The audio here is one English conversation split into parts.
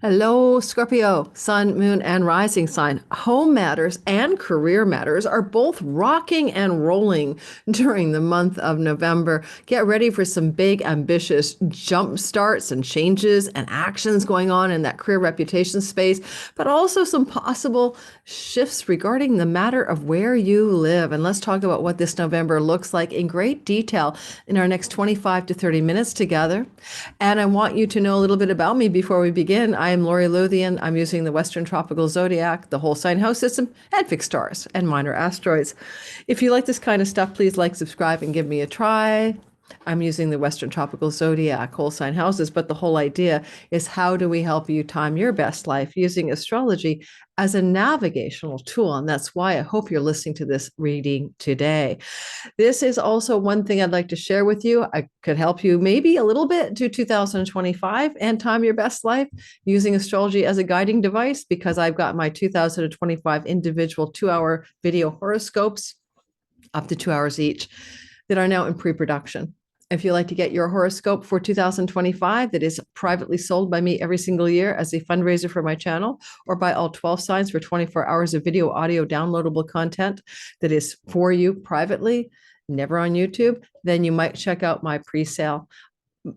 Hello, Scorpio, sun, moon, and rising sign. Home matters and career matters are both rocking and rolling during the month of November. Get ready for some big, ambitious jump starts and changes and actions going on in that career reputation space, but also some possible shifts regarding the matter of where you live. And let's talk about what this November looks like in great detail in our next 25 to 30 minutes together. And I want you to know a little bit about me before we begin. I am Lori Luthian. I'm using the Western Tropical Zodiac, the whole sign house system, and fixed stars and minor asteroids. If you like this kind of stuff, please like, subscribe, and give me a try. I'm using the Western Tropical Zodiac, whole sign houses, but the whole idea is how do we help you time your best life using astrology as a navigational tool? And that's why I hope you're listening to this reading today. This is also one thing I'd like to share with you. I could help you maybe a little bit to 2025 and time your best life using astrology as a guiding device, because I've got my 2025 individual 2-hour video horoscopes, up to 2 hours each, that are now in pre-production. If you'd like to get your horoscope for 2025 that is privately sold by me every single year as a fundraiser for my channel, or buy all 12 signs for 24 hours of video, audio, downloadable content that is for you privately, never on YouTube, then you might check out my pre-sale.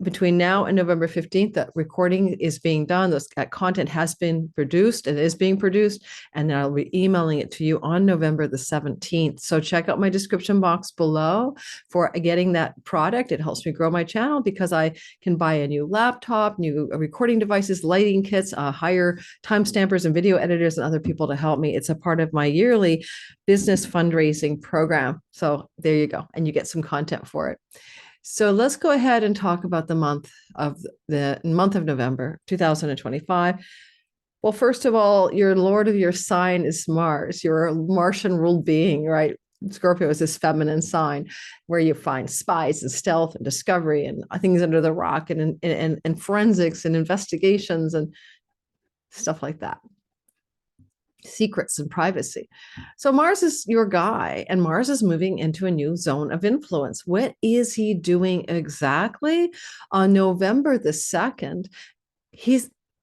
Between now and November 15th, that recording is being done. That content has been produced and is being produced, and I'll be emailing it to you on November the 17th. So check out my description box below for getting that product. It helps me grow my channel because I can buy a new laptop, new recording devices, lighting kits, hire timestampers and video editors and other people to help me. It's a part of my yearly business fundraising program. So there you go. And you get some content for it. So let's go ahead and talk about the month of November 2025. Well, first of all, your lord of your sign is Mars. You're a Martian ruled being, right? Scorpio is this feminine sign where you find spies and stealth and discovery and things under the rock and forensics and investigations and stuff like that. Secrets and privacy. So Mars is your guy, and Mars is moving into a new zone of influence. What is he doing exactly? On November the 2nd,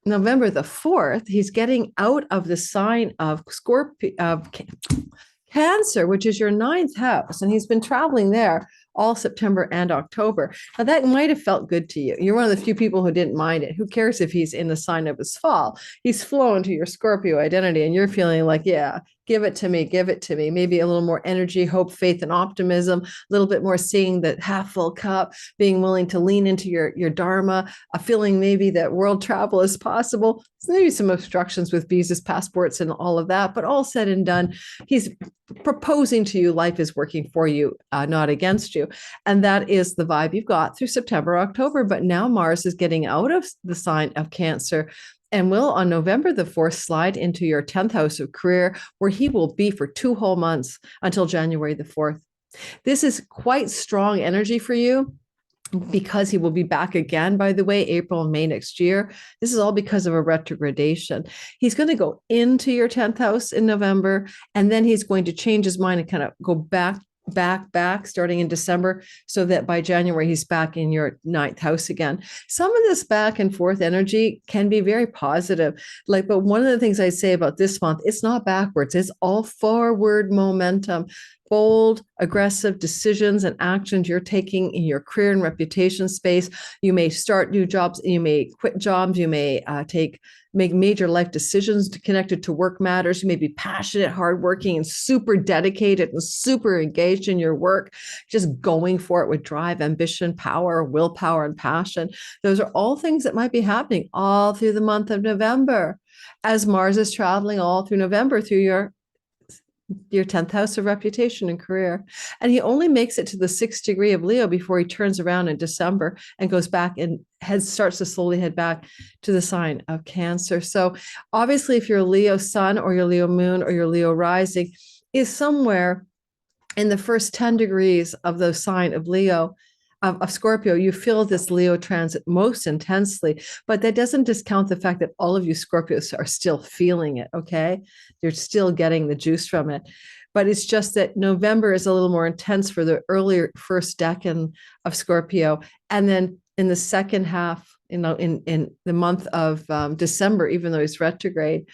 November the 4th, he's getting out of the sign of Scorpio, of Cancer, which is your 9th house, and he's been traveling there all September and October. Now, that might have felt good to you. You're one of the few people who didn't mind it. Who cares if he's in the sign of his fall? He's flown to your Scorpio identity, and you're feeling like, yeah, give it to me, give it to me. Maybe a little more energy, hope, faith, and optimism, a little bit more seeing the half full cup, being willing to lean into your dharma, a feeling maybe that world travel is possible. There's maybe some obstructions with visas, passports, and all of that, but all said and done, he's proposing to you life is working for you, not against you. And that is the vibe you've got through September, October. But now Mars is getting out of the sign of Cancer and will on November the 4th slide into your 10th house of career, where he will be for 2 whole months until January the 4th. This is quite strong energy for you, because he will be back again, by the way, April and May next year. This is all because of a retrogradation. He's going to go into your 10th house in November, and then he's going to change his mind and kind of go back starting in December, so that by January he's back in your 9th house again. Some of this back and forth energy can be very positive. But one of the things I say about this month, it's not backwards, it's all forward momentum. Bold, aggressive decisions and actions you're taking in your career and reputation space. You may start new jobs, you may quit jobs, you may make major life decisions connected to work matters. You may be passionate, hardworking, and super dedicated and super engaged in your work, just going for it with drive, ambition, power, willpower, and passion. Those are all things that might be happening all through the month of November, as Mars is traveling all through November through your 10th house of reputation and career. And he only makes it to the 6th degree of Leo before he turns around in December and goes back and starts to slowly head back to the sign of Cancer. So obviously, if you're a Leo sun or your Leo moon or your Leo rising is somewhere in the first 10 degrees of the sign of Leo, of Scorpio, you feel this Leo transit most intensely, but that doesn't discount the fact that all of you Scorpios are still feeling it, okay? You're still getting the juice from it. But it's just that November is a little more intense for the earlier first decan of Scorpio. And then in the second half, in the month of December, even though he's retrograde,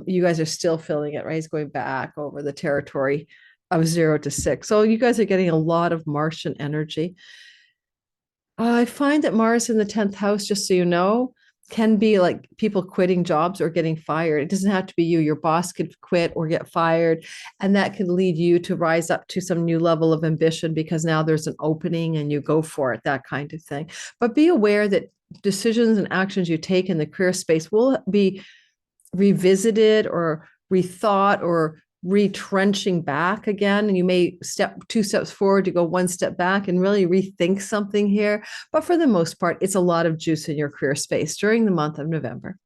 you guys are still feeling it, right? He's going back over the territory of 0 to 6. So you guys are getting a lot of Martian energy. I find that Mars in the 10th house, just so you know, can be like people quitting jobs or getting fired. It doesn't have to be you. Your boss could quit or get fired. And that could lead you to rise up to some new level of ambition because now there's an opening and you go for it, that kind of thing. But be aware that decisions and actions you take in the career space will be revisited or rethought or retrenching back again, and you may step 2 steps forward to go 1 step back and really rethink something here. But for the most part, it's a lot of juice in your career space during the month of November.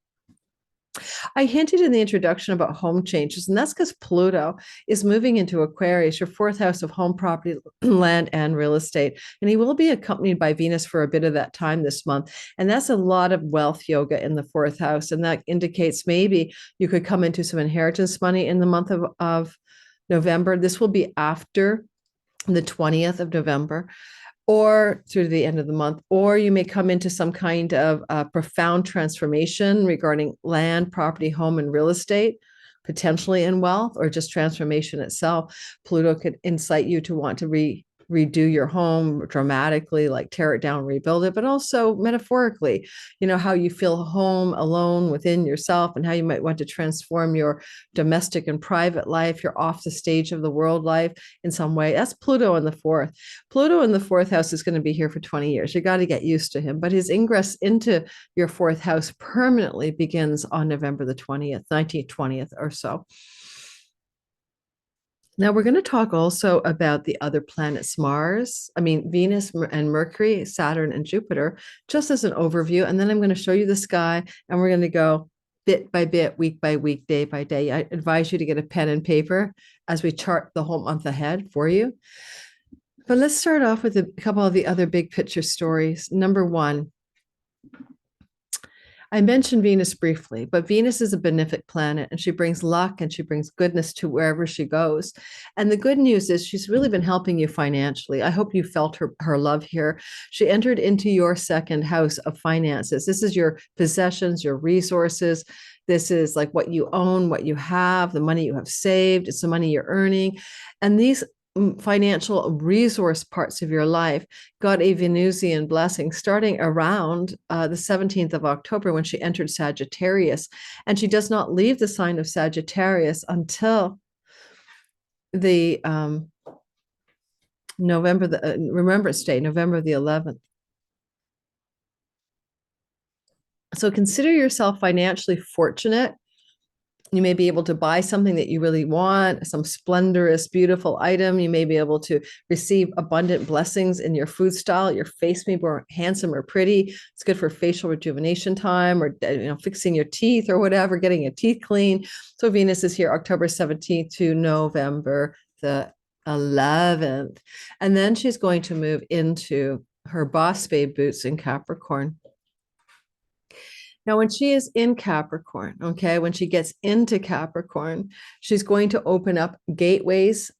I hinted in the introduction about home changes, and that's because Pluto is moving into Aquarius, your 4th house of home, property, land, and real estate. And he will be accompanied by Venus for a bit of that time this month. And that's a lot of wealth yoga in the 4th house. And that indicates maybe you could come into some inheritance money in the month of November. This will be after the 20th of November, or through the end of the month, or you may come into some kind of profound transformation regarding land, property, home, and real estate, potentially in wealth, or just transformation itself. Pluto could incite you to want to redo your home dramatically, like tear it down, rebuild it, but also metaphorically, how you feel home alone within yourself and how you might want to transform your domestic and private life, your off the stage of the world life in some way. That's Pluto in the 4th. Pluto in the 4th house is going to be here for 20 years. You got to get used to him, but his ingress into your 4th house permanently begins on November the 20th, 19th, 20th or so. Now we're going to talk also about the other planets, Venus and Mercury, Saturn and Jupiter, just as an overview. And then I'm going to show you the sky and we're going to go bit by bit, week by week, day by day. I advise you to get a pen and paper as we chart the whole month ahead for you. But let's start off with a couple of the other big picture stories. Number 1, I mentioned Venus briefly, but Venus is a benefic planet and she brings luck and she brings goodness to wherever she goes. And the good news is she's really been helping you financially. I hope you felt her love here. She entered into your 2nd house of finances. This is your possessions, your resources. This is like what you own, what you have, the money you have saved. It's the money you're earning. And these financial resource parts of your life got a Venusian blessing starting around the 17th of October when she entered Sagittarius. And she does not leave the sign of Sagittarius until the Remembrance Day, November the 11th. So consider yourself financially fortunate. You may be able to buy something that you really want, some splendorous, beautiful item. You may be able to receive abundant blessings in your food style. Your face may be more handsome or pretty. It's good for facial rejuvenation time or fixing your teeth or whatever, getting your teeth clean. So Venus is here October 17th to November the 11th. And then she's going to move into her boss babe boots in Capricorn. Now, when she is in Capricorn, when she gets into Capricorn, she's going to open up gateways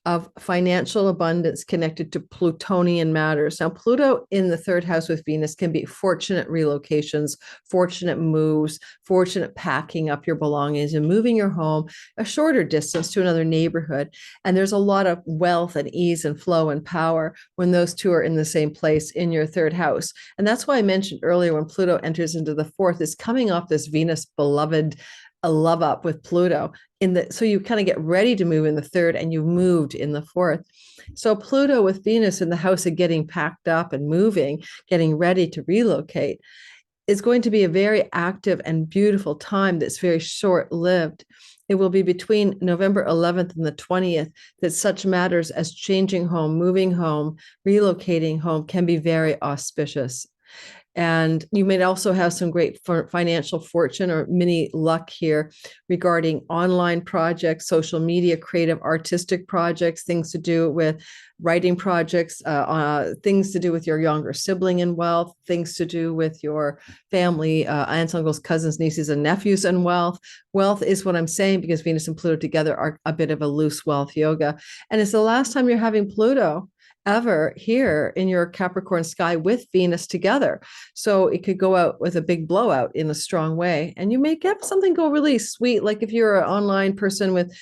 of financial abundance connected to Plutonian matters. Now, Pluto in the 3rd house with Venus can be fortunate relocations, fortunate moves, fortunate packing up your belongings and moving your home a shorter distance to another neighborhood. And there's a lot of wealth and ease and flow and power when those two are in the same place in your 3rd house. And that's why I mentioned earlier when Pluto enters into the 4th, is coming off this Venus beloved a love up with Pluto so you kind of get ready to move in the 3rd and you moved in the 4th. So Pluto with Venus in the house of getting packed up and moving, getting ready to relocate, is going to be a very active and beautiful time that's very short-lived. It will be between November 11th and the 20th that such matters as changing home, moving home, relocating home can be very auspicious. And you may also have some great financial fortune or mini luck here regarding online projects, social media, creative, artistic projects, things to do with writing projects, things to do with your younger sibling and wealth, things to do with your family, aunts, uncles, cousins, nieces, and nephews and wealth. Wealth is what I'm saying because Venus and Pluto together are a bit of a loose wealth yoga. And it's the last time you're having Pluto ever here in your Capricorn sky with Venus together. So it could go out with a big blowout in a strong way. And you may get something go really sweet. Like if you're an online person with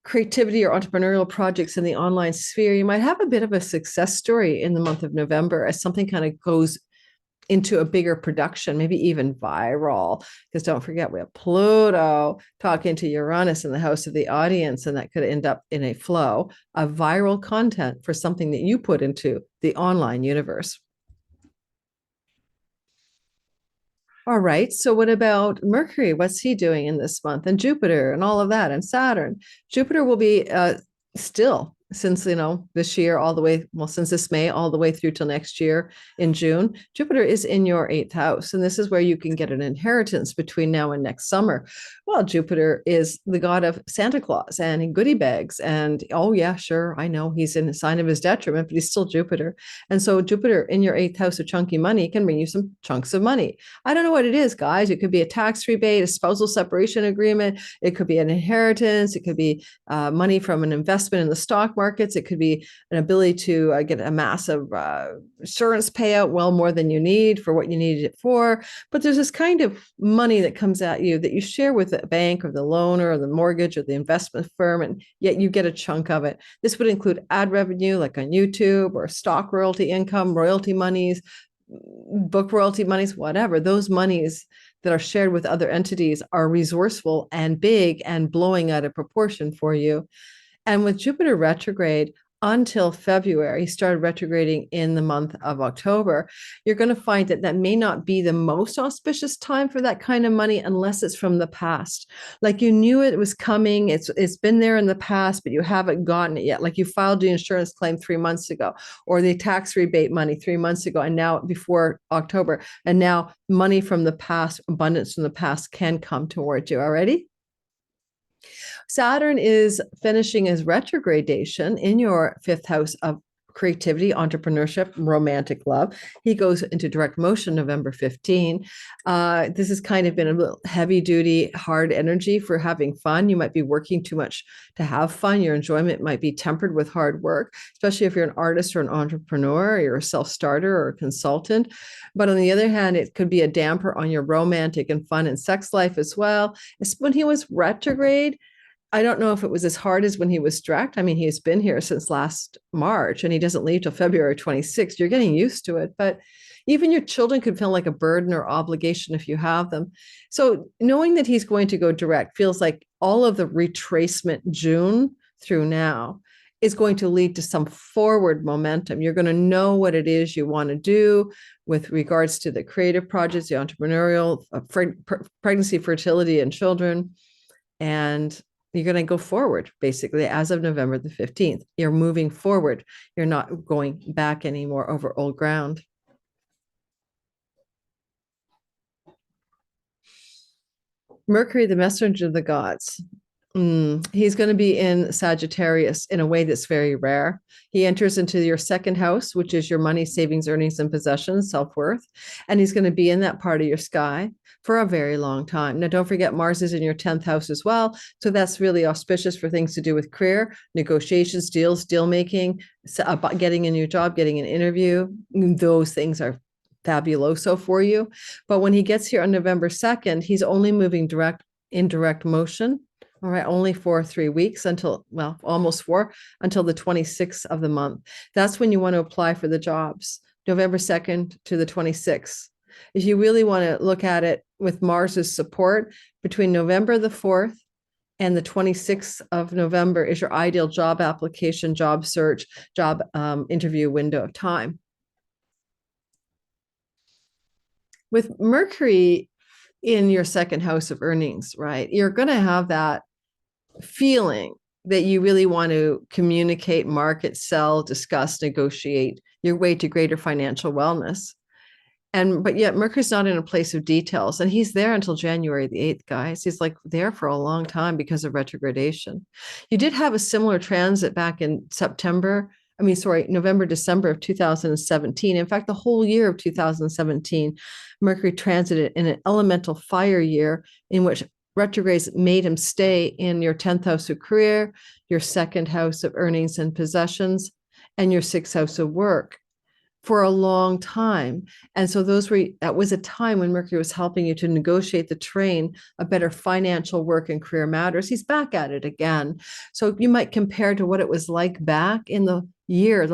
creativity or entrepreneurial projects in the online sphere, you might have a bit of a success story in the month of November as something kind of goes into a bigger production, maybe even viral. Because don't forget, we have Pluto talking to Uranus in the house of the audience, and that could end up in a flow of viral content for something that you put into the online universe. All right. So what about Mercury? What's he doing in this month? And Jupiter and all of that, and Saturn. Jupiter will be still since, this year all the way, well, since this May all the way through till next year in June. Jupiter is in your 8th house, and this is where you can get an inheritance between now and next summer. Well, Jupiter is the god of Santa Claus and goodie bags. And oh yeah, sure, I know he's in a sign of his detriment, but he's still Jupiter. And so Jupiter in your 8th house of chunky money can bring you some chunks of money. I don't know what it is, guys. It could be a tax rebate, a spousal separation agreement. It could be an inheritance. It could be money from an investment in the stock markets. It could be an ability to get a massive insurance payout, well more than you need for what you needed it for. But there's this kind of money that comes at you that you share with the bank or the loaner or the mortgage or the investment firm, and yet you get a chunk of it. This would include ad revenue like on YouTube, or stock royalty income, royalty monies, book royalty monies, whatever. Those monies that are shared with other entities are resourceful and big and blowing out of proportion for you. And with Jupiter retrograde until February, he started retrograding in the month of October, you're going to find that that may not be the most auspicious time for that kind of money unless it's from the past. Like you knew it was coming, it's been there in the past, but you haven't gotten it yet. Like you filed the insurance claim 3 months ago, or the tax rebate money 3 months ago, and now before October, and now money from the past, abundance from the past can come towards you already. Saturn is finishing his retrogradation in your 5th house of creativity, entrepreneurship, romantic love. He goes into direct motion November 15. This has kind of been a little heavy duty, hard energy for having fun. You might be working too much to have fun. Your enjoyment might be tempered with hard work, especially if you're an artist or an entrepreneur, or you're a self-starter or a consultant. But on the other hand, it could be a damper on your romantic and fun and sex life as well. When he was retrograde, I don't know if it was as hard as when he was direct. I mean, he's been here since last March and he doesn't leave till February 26th. You're getting used to it, but even your children could feel like a burden or obligation if you have them. So knowing that he's going to go direct feels like all of the retracement June through now is going to lead to some forward momentum. You're going to know what it is you want to do with regards to the creative projects, the entrepreneurial, pregnancy, fertility, and children. And you're going to go forward, basically, as of November the 15th. You're moving forward. You're not going back anymore over old ground. Mercury, the messenger of the gods. He's going to be in Sagittarius in a way that's very rare. He enters into your 2nd house, which is your money, savings, earnings, and possessions, self-worth. And he's going to be in that part of your sky for a very long time. Now, don't forget, Mars is in your 10th house as well. So that's really auspicious for things to do with career, negotiations, deals, deal making, getting a new job, getting an interview. Those things are fabuloso for you. But when he gets here on November 2nd, he's only moving in direct motion. All right, only for 3 weeks until, well, almost 4, until the 26th of the month. That's when you want to apply for the jobs, November 2nd to the 26th. If you really want to look at it with Mars's support, between November the 4th and the 26th of November is your ideal job application, job search, job interview window of time. With Mercury in your 2nd house of earnings, right, you're going to have that feeling that you really want to communicate, market, sell, discuss, negotiate your way to greater financial wellness. But yet Mercury's not in a place of details, and he's there until January the 8th, guys. He's like there for a long time because of retrogradation. You did have a similar transit back in November, December of 2017. In fact, the whole year of 2017, Mercury transited in an elemental fire year in which retrogrades made him stay in your 10th house of career, your 2nd house of earnings and possessions, and your sixth house of work for a long time. And so that was a time when Mercury was helping you to negotiate the terrain of better financial work and career matters. He's back at it again. So you might compare to what it was like back in the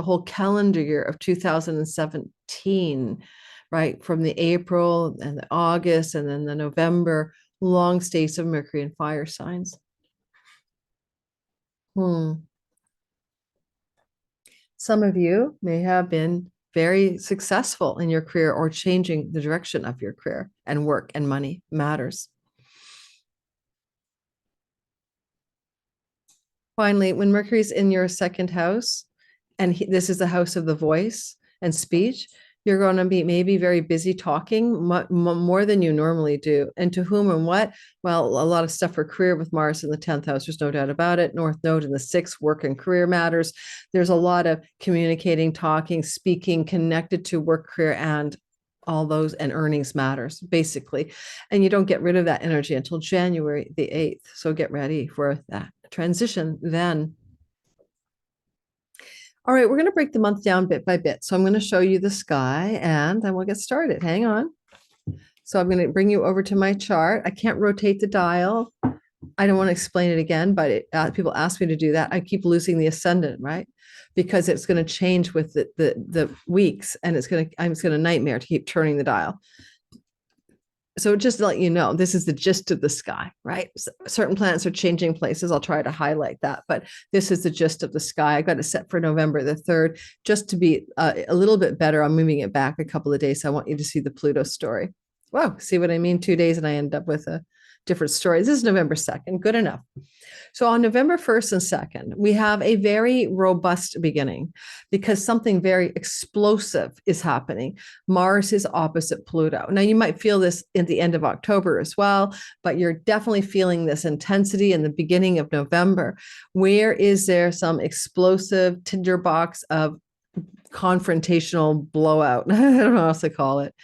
whole calendar year of 2017, right? From the April and the August and then the November long states of Mercury in fire signs. Some of you may have been very successful in your career or changing the direction of your career and work and money matters. Finally, when Mercury's in your second house, and this is the house of the voice and speech, you're going to be maybe very busy talking more than you normally do. And to whom and what? Well, a lot of stuff for career with Mars in the 10th house. There's no doubt about it. North Node in the 6th, work and career matters. There's a lot of communicating, talking, speaking connected to work, career, and all those, and earnings matters, basically. And you don't get rid of that energy until January the 8th. So get ready for that transition then. All right, we're going to break the month down bit by bit. So I'm going to show you the sky and then we'll get started. Hang on. So I'm going to bring you over to my chart. I can't rotate the dial. I don't want to explain it again, but people ask me to do that. I keep losing the ascendant, right? Because it's going to change with the weeks, and it's going to nightmare to keep turning the dial. So just to let you know, this is the gist of the sky, right? Certain planets are changing places. I'll try to highlight that, but this is the gist of the sky. I got it set for November the 3rd, just to be a little bit better. I'm moving it back a couple of days. So I want you to see the Pluto story. Wow, see what I mean? 2 days and I end up with a different story. This is November 2nd, good enough. So on November 1st and 2nd, we have a very robust beginning because something very explosive is happening. Mars is opposite Pluto. Now, you might feel this at the end of October as well, but you're definitely feeling this intensity in the beginning of November. Where is there some explosive tinderbox of confrontational blowout? I don't know what else to call it.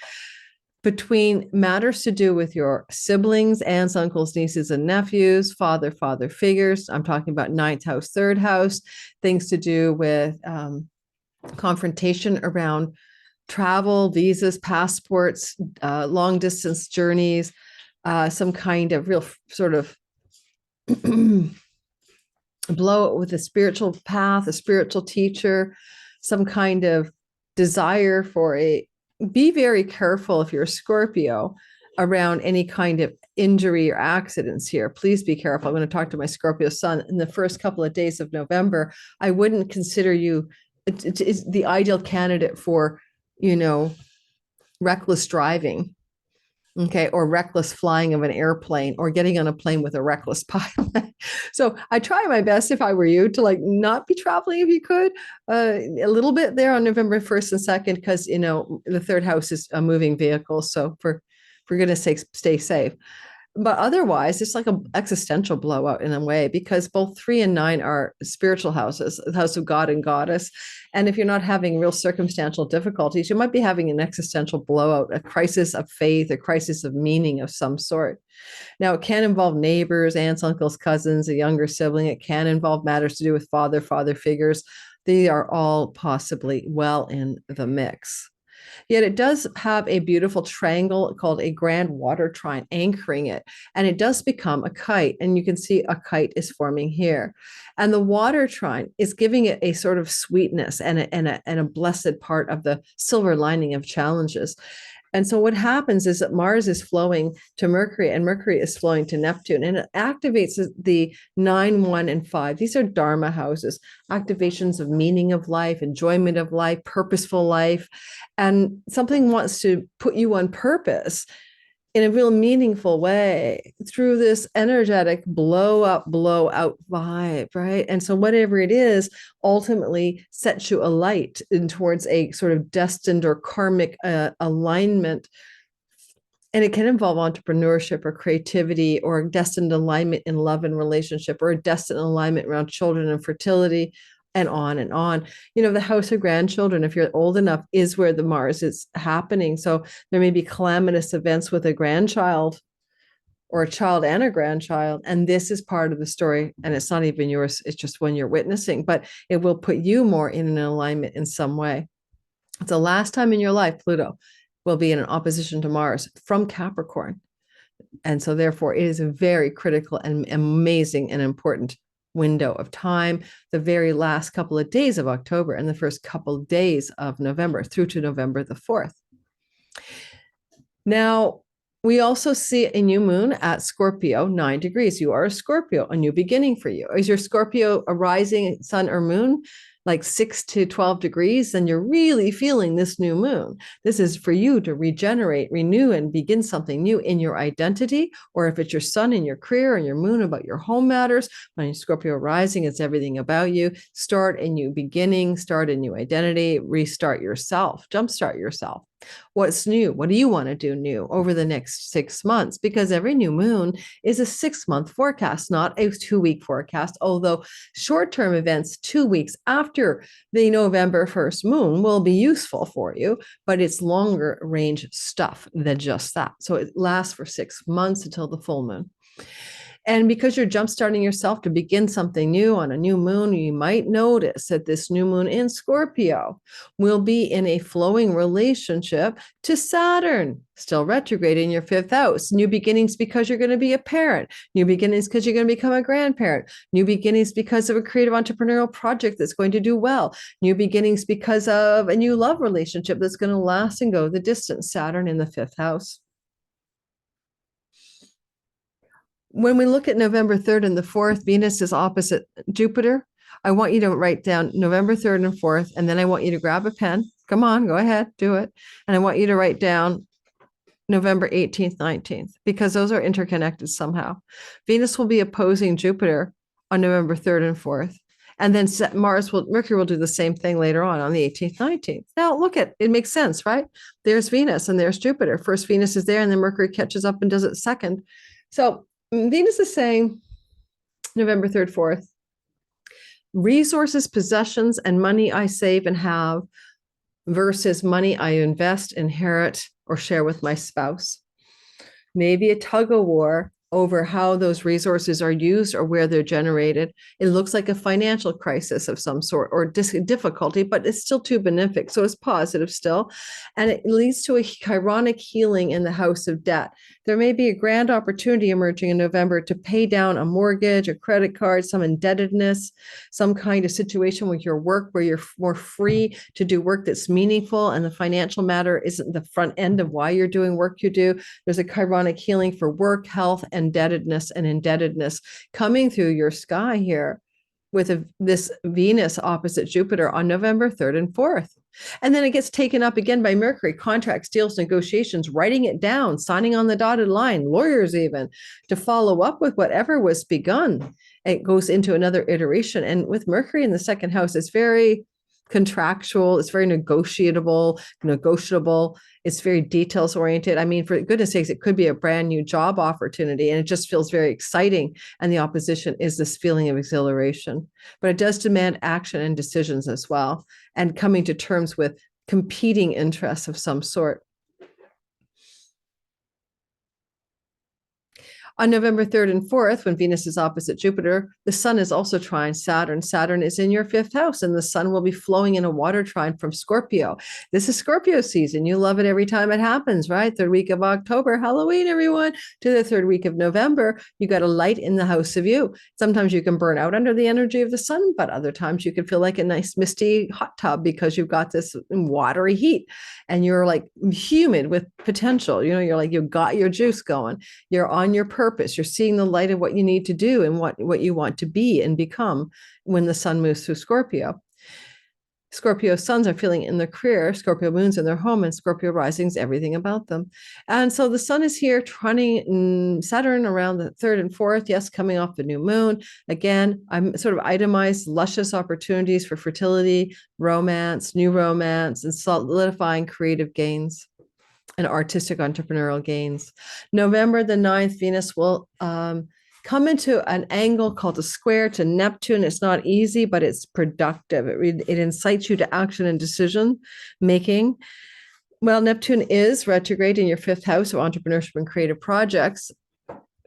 Between matters to do with your siblings, aunts, uncles, nieces, and nephews, father figures. I'm talking about 9th house, 3rd house, things to do with confrontation around travel, visas, passports, long distance journeys, some kind of real sort of blow with a spiritual path, a spiritual teacher, some kind of desire for be very careful if you're a Scorpio around any kind of injury or accidents here. Please be careful. I'm going to talk to my Scorpio sun in the first couple of days of November. I wouldn't consider you the ideal candidate for, reckless driving. Okay, or reckless flying of an airplane, or getting on a plane with a reckless pilot. So I try my best, if I were you, to not be traveling if you could, a little bit there on November 1st and 2nd, because the 3rd house is a moving vehicle. So for goodness sakes, stay safe. But otherwise, it's like an existential blowout in a way, because both 3 and 9 are spiritual houses, the house of God and goddess. And if you're not having real circumstantial difficulties, you might be having an existential blowout, a crisis of faith, a crisis of meaning of some sort. Now, it can involve neighbors, aunts, uncles, cousins, a younger sibling. It can involve matters to do with father figures. They are all possibly well in the mix. Yet it does have a beautiful triangle called a grand water trine anchoring it, and it does become a kite, and you can see a kite is forming here. And the water trine is giving it a sort of sweetness and a blessed part of the silver lining of challenges. And so what happens is that Mars is flowing to Mercury, and Mercury is flowing to Neptune, and it activates the 9, 1, and 5. These are Dharma houses, activations of meaning of life, enjoyment of life, purposeful life. And something wants to put you on purpose in a real meaningful way through this energetic blow up, blow out vibe, right? And so whatever it is ultimately sets you alight in towards a sort of destined or karmic alignment. And it can involve entrepreneurship or creativity, or destined alignment in love and relationship, or a destined alignment around children and fertility, and on and on. The house of grandchildren, if you're old enough, is where the Mars is happening. So there may be calamitous events with a grandchild or a child and a grandchild. And this is part of the story. And it's not even yours. It's just one you're witnessing, but it will put you more in an alignment in some way. It's the last time in your life Pluto will be in an opposition to Mars from Capricorn. And so therefore it is a very critical and amazing and important window of time, the very last couple of days of October and the first couple of days of November through to November the 4th. Now, we also see a new moon at Scorpio, 9 degrees. You are a Scorpio, a new beginning for you. Is your Scorpio a rising sun or moon like 6 to 12 degrees? Then you're really feeling this new moon. This is for you to regenerate, renew, and begin something new in your identity. Or if it's your sun in your career and your moon about your home matters, when Scorpio rising, it's everything about you. Start a new beginning, start a new identity, restart yourself, jumpstart yourself. What's new? What do you want to do new over the next 6 months? Because every new moon is a 6-month forecast, not a 2-week forecast. Although short-term events 2 weeks after the November 1st moon will be useful for you, but it's longer range stuff than just that. So it lasts for 6 months until the full moon. And because you're jumpstarting yourself to begin something new on a new moon, you might notice that this new moon in Scorpio will be in a flowing relationship to Saturn, still retrograde in your 5th house. New beginnings because you're going to be a parent. New beginnings because you're going to become a grandparent. New beginnings because of a creative entrepreneurial project that's going to do well. New beginnings because of a new love relationship that's going to last and go the distance. Saturn in the 5th house. When we look at November 3rd and the 4th, Venus is opposite Jupiter. I want you to write down November 3rd and 4th, and then I want you to grab a pen. Come on, go ahead, do it. And I want you to write down November 18th, 19th, because those are interconnected somehow. Venus will be opposing Jupiter on November 3rd and 4th. And then Mercury will do the same thing later on the 18th, 19th. Now, look at it, makes sense, right? There's Venus and there's Jupiter. First Venus is there, and then Mercury catches up and does it second. So Venus is saying November 3rd, 4th, resources, possessions, and money I save and have versus money I invest, inherit, or share with my spouse. Maybe a tug of war over how those resources are used or where they're generated. It looks like a financial crisis of some sort or difficulty, but it's still too benefic. So it's positive still. And it leads to a chironic healing in the house of debt. There may be a grand opportunity emerging in November to pay down a mortgage, a credit card, some indebtedness, some kind of situation with your work where you're more free to do work that's meaningful and the financial matter isn't the front end of why you're doing work you do. There's a chironic healing for work, health, indebtedness coming through your sky here with this Venus opposite Jupiter on November 3rd and 4th. And then it gets taken up again by Mercury, contracts, deals, negotiations, writing it down, signing on the dotted line, lawyers even, to follow up with whatever was begun. It goes into another iteration. And with Mercury in the 2nd house, it's very contractual, it's very negotiable, it's very details oriented. I mean, for goodness sakes, it could be a brand new job opportunity and it just feels very exciting. And the opposition is this feeling of exhilaration, but it does demand action and decisions as well, and coming to terms with competing interests of some sort. On November 3rd and 4th, when Venus is opposite Jupiter, the sun is also trine Saturn. Saturn is in your 5th house, and the sun will be flowing in a water trine from Scorpio. This is Scorpio season. You love it every time it happens, right? 3rd week of October, Halloween, everyone, to the 3rd week of November. You got a light in the house of you. Sometimes you can burn out under the energy of the sun, but other times you can feel like a nice misty hot tub because you've got this watery heat and you're like humid with potential. You know, you're like, you've got your juice going. You're on your purpose. You're seeing the light of what you need to do and what you want to be and become when the sun moves through Scorpio. Scorpio suns are feeling in their career, Scorpio moons in their home, and Scorpio risings, everything about them. And so the sun is here trining Saturn around the 3rd and 4th, yes, coming off the new moon. Again, I'm sort of itemized luscious opportunities for fertility, romance, new romance, and solidifying creative gains and artistic entrepreneurial gains. November the 9th, Venus will come into an angle called a square to Neptune. It's not easy, but it's productive. It incites you to action and decision making. Well, Neptune is retrograde in your 5th house of entrepreneurship and creative projects.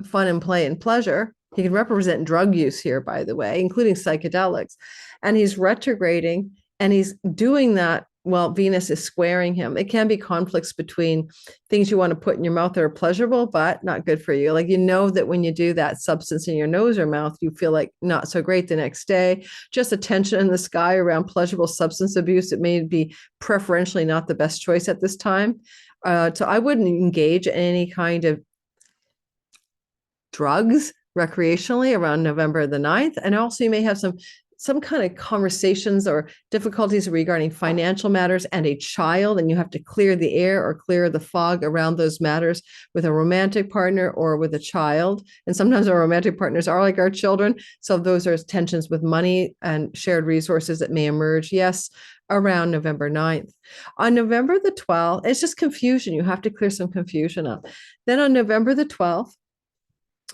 fun and play and pleasure. He can represent drug use here, by the way, including psychedelics. And he's retrograding, and he's doing that while Venus is squaring him. It can be conflicts between things you want to put in your mouth that are pleasurable, but not good for you. Like, you know that when you do that substance in your nose or mouth, you feel like not so great the next day. Just a tension in the sky around pleasurable substance abuse. It may be preferentially not the best choice at this time. So I wouldn't engage in any kind of drugs recreationally around November the 9th. And also you may have some kind of conversations or difficulties regarding financial matters and a child, and you have to clear the air or clear the fog around those matters with a romantic partner or with a child. And sometimes our romantic partners are like our children. So those are tensions with money and shared resources that may emerge. Yes, around November 9th. On November the 12th, it's just confusion. You have to clear some confusion up. Then on November the 12th,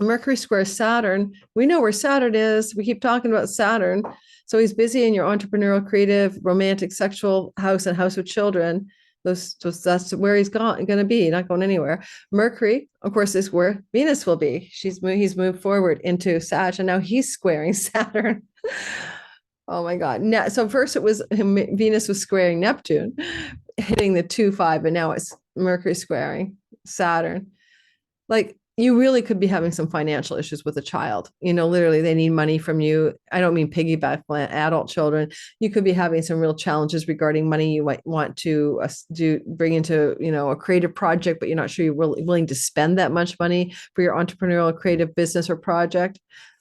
Mercury squares Saturn. We know where Saturn is. We keep talking about Saturn. So he's busy in your entrepreneurial, creative, romantic, sexual house and house of children. That's where he's going to be, not going anywhere. Mercury, of course, is where Venus will be. He's moved forward into Sag, and now he's squaring Saturn. Oh my God. Now, so first it was Venus was squaring Neptune, hitting the 2-5, and now it's Mercury squaring Saturn. Like, you really could be having some financial issues with a child. Literally they need money from you. I don't mean piggyback plan, adult children. You could be having some real challenges regarding money you might want to bring into, a creative project, but you're not sure you're really willing to spend that much money for your entrepreneurial creative business or project.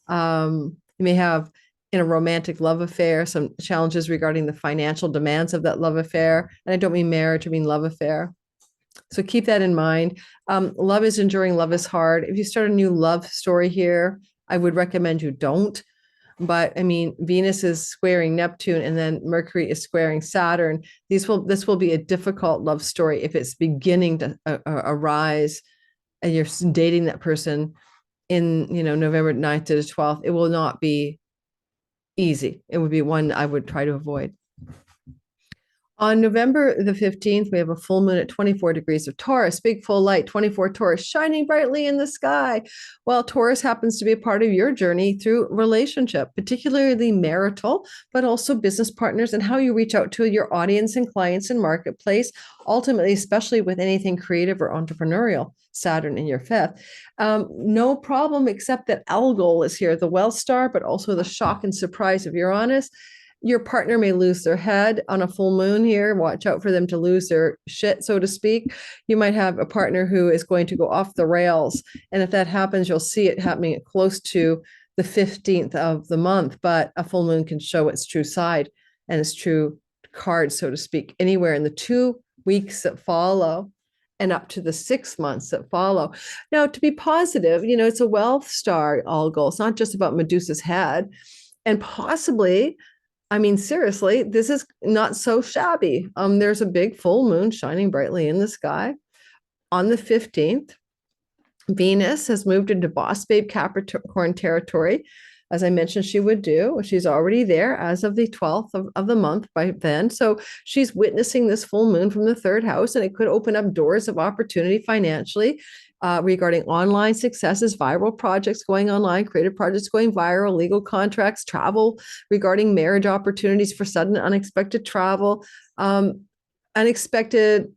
You may have, in a romantic love affair, some challenges regarding the financial demands of that love affair. And I don't mean marriage, I mean love affair. So keep that in mind. Love is enduring, love is hard. If you start a new love story here, I would recommend you don't. But I mean, Venus is squaring Neptune, and then Mercury is squaring Saturn. This will be a difficult love story if it's beginning to arise and you're dating that person in, November 9th to the 12th. It will not be easy. It would be one I would try to avoid. On November the 15th, we have a full moon at 24 degrees of Taurus, big full light, 24 Taurus, shining brightly in the sky. Well, Taurus happens to be a part of your journey through relationship, particularly marital, but also business partners, and how you reach out to your audience and clients and marketplace, ultimately, especially with anything creative or entrepreneurial. Saturn in your 5th. No problem, except that Algol is here, the wealth star, but also the shock and surprise of Uranus. Your partner may lose their head on a full moon here. Watch out for them to lose their shit, so to speak. You might have a partner who is going to go off the rails. And if that happens, you'll see it happening close to the 15th of the month. But a full moon can show its true side and its true card, so to speak, anywhere in the 2 weeks that follow and up to the 6 months that follow. Now, to be positive, it's a wealth star, Algol. It's not just about Medusa's head. And possibly, I mean, seriously, this is not so shabby. There's a big full moon shining brightly in the sky. On the 15th, Venus has moved into Boss Babe Capricorn territory, as I mentioned she would do. She's already there as of the 12th of the month by then. So she's witnessing this full moon from the 3rd house, and it could open up doors of opportunity financially. Regarding online successes, viral projects going online, creative projects going viral, legal contracts, travel, regarding marriage opportunities for sudden unexpected travel, unexpected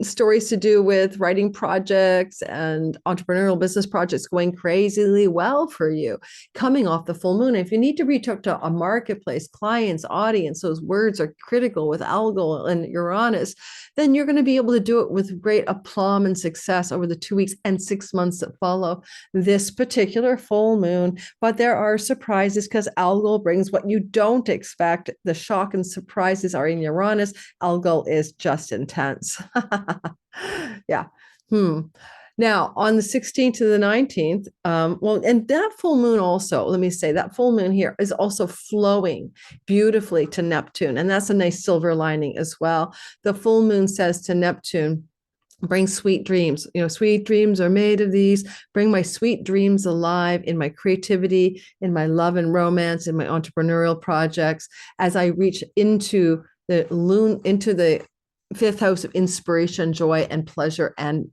stories to do with writing projects and entrepreneurial business projects going crazily well for you coming off the full moon. If you need to reach out to a marketplace, clients, audience, those words are critical with Algol and Uranus, then you're going to be able to do it with great aplomb and success over the 2 weeks and 6 months that follow this particular full moon. But there are surprises because Algol brings what you don't expect. The shock and surprises are in Uranus. Algol is just intense. Yeah. Now, on the 16th to the 19th, and that full moon also, let me say, that full moon here is also flowing beautifully to Neptune. And that's a nice silver lining as well. The full moon says to Neptune, bring sweet dreams. Sweet dreams are made of these. Bring my sweet dreams alive in my creativity, in my love and romance, in my entrepreneurial projects, as I reach into the 5th house of inspiration, joy, and pleasure, and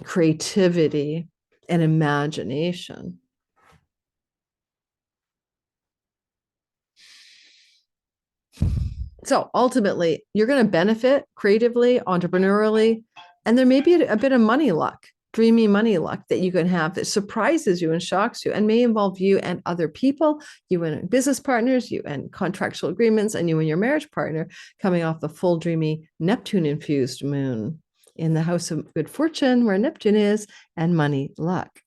creativity. and imagination. So ultimately, you're going to benefit creatively, entrepreneurially, and there may be a bit of money luck, dreamy money luck that you can have that surprises you and shocks you and may involve you and other people, you and business partners, you and contractual agreements, and you and your marriage partner coming off the full dreamy Neptune-infused moon in the house of good fortune where Neptune is and money luck.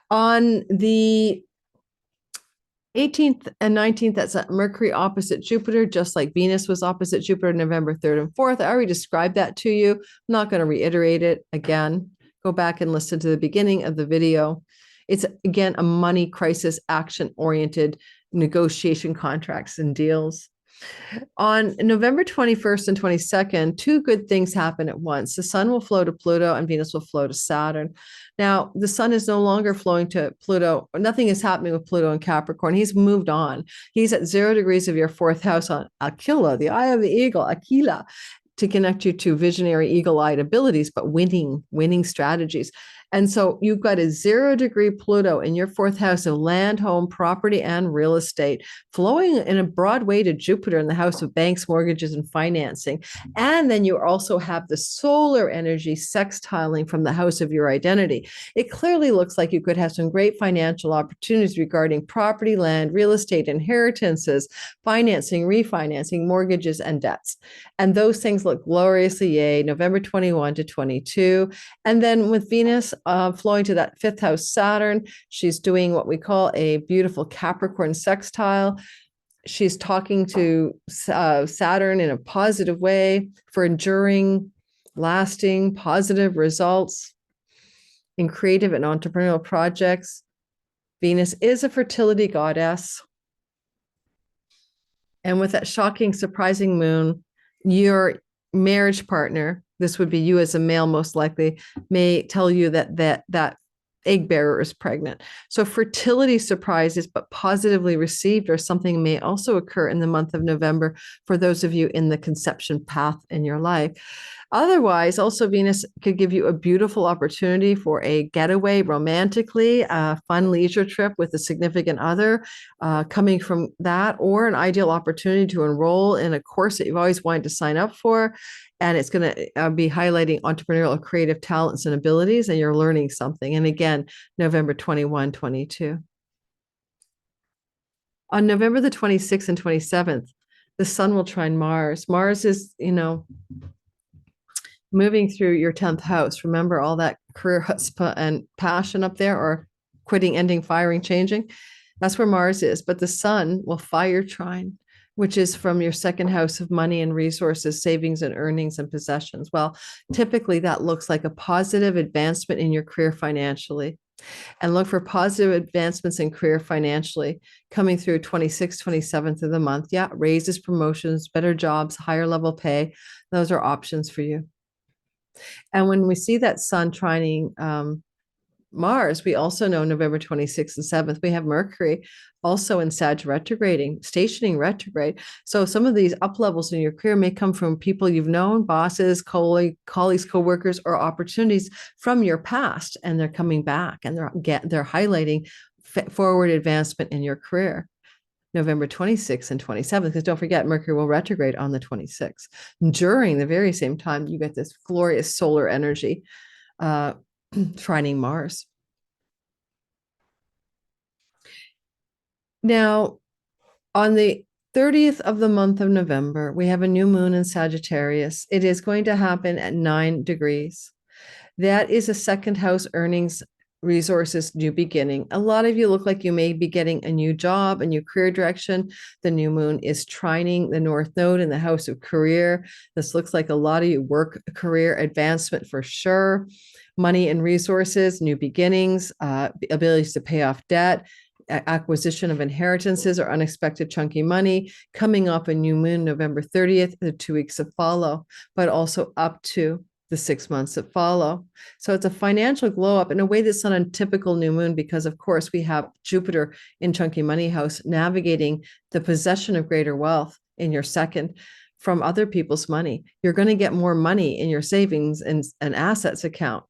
On the 18th and 19th, that's Mercury opposite Jupiter, just like Venus was opposite Jupiter November 3rd and 4th. I already described that to you. I'm not going to reiterate it again. Go back and listen to the beginning of the video. It's, again, a money crisis, action-oriented negotiation contracts and deals. On November 21st and 22nd, two good things happen at once. The sun will flow to Pluto and Venus will flow to Saturn. Now, the sun is no longer flowing to Pluto. Nothing is happening with Pluto in Capricorn. He's moved on. He's at 0 degrees of your fourth house on Aquila, the eye of the eagle, Aquila, to connect you to visionary eagle-eyed abilities, but winning strategies. And so you've got a 0 degree Pluto in your fourth house of land, home, property, and real estate, flowing in a broad way to Jupiter in the house of banks, mortgages, and financing. And then you also have the solar energy sextiling from the house of your identity. It clearly looks like you could have some great financial opportunities regarding property, land, real estate, inheritances, financing, refinancing, mortgages, and debts. And those things look gloriously, yay, November 21 to 22. And then with Venus flowing to that fifth house Saturn, she's doing what we call a beautiful Capricorn sextile. She's talking to Saturn in a positive way for enduring, lasting, positive results in creative and entrepreneurial projects. Venus is a fertility goddess. And with that shocking, surprising moon, your marriage partner, this would be you as a male most likely, may tell you that egg bearer is pregnant. So fertility surprises, but positively received, or something may also occur in the month of November for those of you in the conception path in your life. Otherwise, also Venus could give you a beautiful opportunity for a getaway romantically, a fun leisure trip with a significant other coming from that, or an ideal opportunity to enroll in a course that you've always wanted to sign up for. And it's going to be highlighting entrepreneurial creative talents and abilities, and you're learning something. And again, November 21, 22. On November the 26th and 27th, the sun will trine Mars. Mars is, moving through your 10th house. Remember all that career chutzpah and passion up there, or quitting, ending, firing, changing? That's where Mars is. But the sun will fire trine, which is from your second house of money and resources, savings and earnings and possessions. Well, typically that looks like a positive advancement in your career financially. And look for positive advancements in career financially coming through 26th, 27th of the month. Yeah, raises, promotions, better jobs, higher level pay. Those are options for you. And when we see that sun trining Mars, we also know November 26th and 7th, we have Mercury also in Sag retrograding, stationing retrograde. So some of these up levels in your career may come from people you've known, bosses, colleagues, coworkers, or opportunities from your past, and they're coming back and they're highlighting forward advancement in your career. November 26th and 27th, because don't forget, Mercury will retrograde on the 26th. During the very same time, you get this glorious solar energy trining Mars. Now, on the 30th of the month of November, we have a new moon in Sagittarius. It is going to happen at 9 degrees. That is a second house earnings, resources, new beginning. A lot of you look like you may be getting a new job, a new career direction. The new moon is trining the North Node in the house of career. This looks like a lot of you work career advancement for sure. Money and resources, new beginnings, abilities to pay off debt, acquisition of inheritances or unexpected chunky money, coming off a new moon November 30th, the 2 weeks that follow, but also up to the 6 months that follow. So it's a financial glow up in a way that's not a typical new moon, because of course we have Jupiter in chunky money house navigating the possession of greater wealth in your second from other people's money. You're going to get more money in your savings and assets account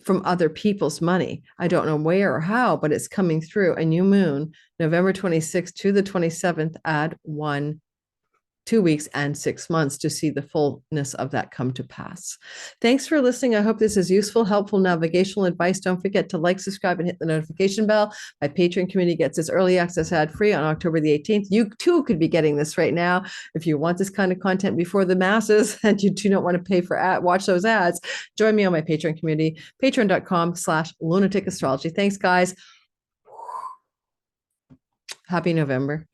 from other people's money. I don't know where or how, but it's coming through. A new moon, November 26th to the 27th, add 2 weeks and 6 months to see the fullness of that come to pass. Thanks for listening. I hope this is useful, helpful navigational advice. Don't forget to like, subscribe, and hit the notification bell. My Patreon community gets this early access ad-free on October the 18th. You too could be getting this right now. If you want this kind of content before the masses and you do not want to pay for watch those ads, join me on my Patreon community, patreon.com/lunatic astrology. Thanks, guys. Happy November.